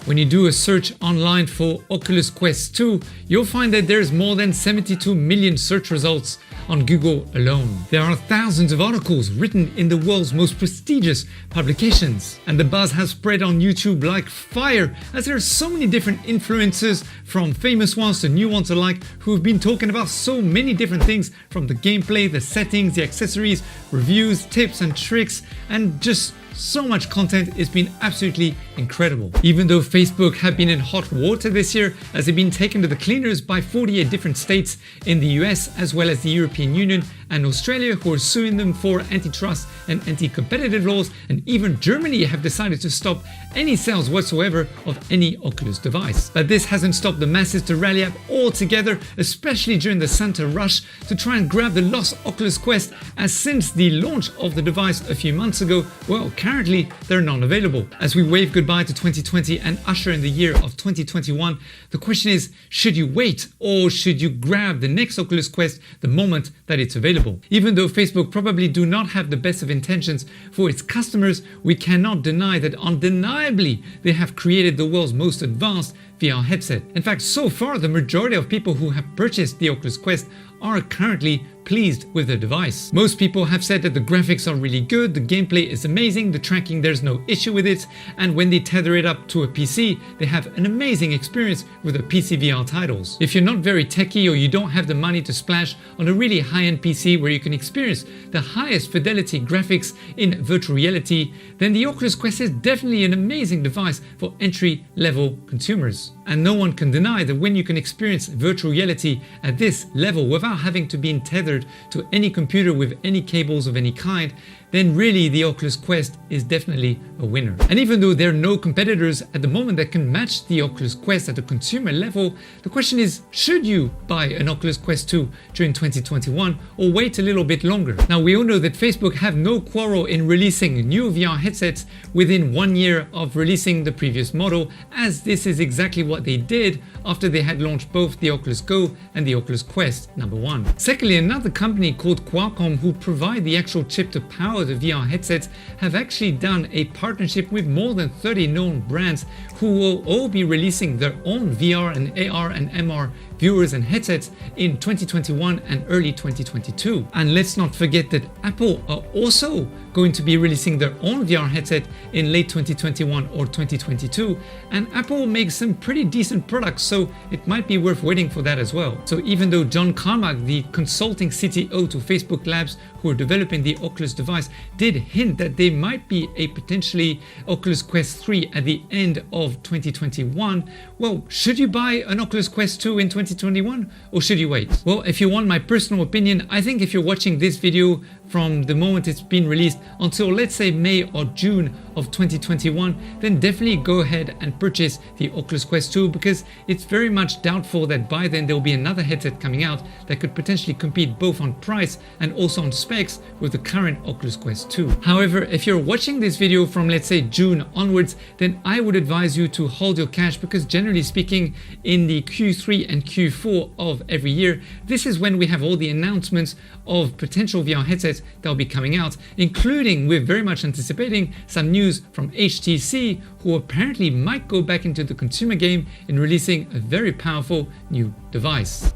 When you do a search online for Oculus Quest 2, you'll find that there's more than 72 million search results on Google alone. There are thousands of articles written in the world's most prestigious publications, and the buzz has spread on YouTube like fire, as there are so many different influencers, from famous ones to new ones alike, who have been talking about so many different things, from the gameplay, the settings, the accessories, reviews, tips and tricks, and just so much content. It's been absolutely incredible. Even though Facebook have been in hot water this year, as they've been taken to the cleaners by 48 different states in the US, as well as the European Union and Australia, who are suing them for antitrust and anti-competitive laws, and even Germany have decided to stop any sales whatsoever of any Oculus device. But this hasn't stopped the masses to rally up all together, especially during the Santa rush, to try and grab the lost Oculus Quest, as since the launch of the device a few months ago, well, currently they're non-available. As we wave goodbye to 2020 and usher in the year of 2021, the question is, should you wait or should you grab the next Oculus Quest the moment that it's available? Even though Facebook probably do not have the best of intentions for its customers, we cannot deny that undeniably they have created the world's most advanced VR headset. In fact, so far the majority of people who have purchased the Oculus Quest are currently pleased with the device. Most people have said that the graphics are really good, the gameplay is amazing, the tracking, there's no issue with it, and when they tether it up to a PC, they have an amazing experience with the PC VR titles. If you're not very techy or you don't have the money to splash on a really high-end PC where you can experience the highest fidelity graphics in virtual reality, then the Oculus Quest is definitely an amazing device for entry-level consumers. And no one can deny that when you can experience virtual reality at this level without having to be tethered to any computer with any cables of any kind, then really the Oculus Quest is definitely a winner. And even though there are no competitors at the moment that can match the Oculus Quest at a consumer level, the question is, should you buy an Oculus Quest 2 during 2021 or wait a little bit longer? Now, we all know that Facebook have no quarrel in releasing new VR headsets within 1 year of releasing the previous model, as this is exactly what they did after they had launched both the Oculus Go and the Oculus Quest #1. Secondly, another company called Qualcomm, who provide the actual chip to power the VR headsets, have actually done a partnership with more than 30 known brands who will all be releasing their own VR and AR and MR viewers and headsets in 2021 and early 2022. And let's not forget that Apple are also going to be releasing their own VR headset in late 2021 or 2022, and Apple makes some pretty decent products, so it might be worth waiting for that as well. So even though John Carmack, the consulting CTO to Facebook Labs who are developing the Oculus device, did hint that there might be a potentially Oculus Quest 3 at the end of 2021, well, should you buy an Oculus Quest 2 in 2021 or should you wait? Well, if you want my personal opinion, I think if you're watching this video from the moment it's been released until, let's say, May or June of 2021, then definitely go ahead and purchase the Oculus Quest 2, because it's very much doubtful that by then there'll be another headset coming out that could potentially compete both on price and also on specs with the current Oculus Quest 2. However, if you're watching this video from, let's say, June onwards, then I would advise you to hold your cash, because generally speaking, in the Q3 and Q4 of every year, this is when we have all the announcements of potential VR headsets that will be coming out, including, we're very much anticipating some news from HTC, who apparently might go back into the consumer game in releasing a very powerful new device.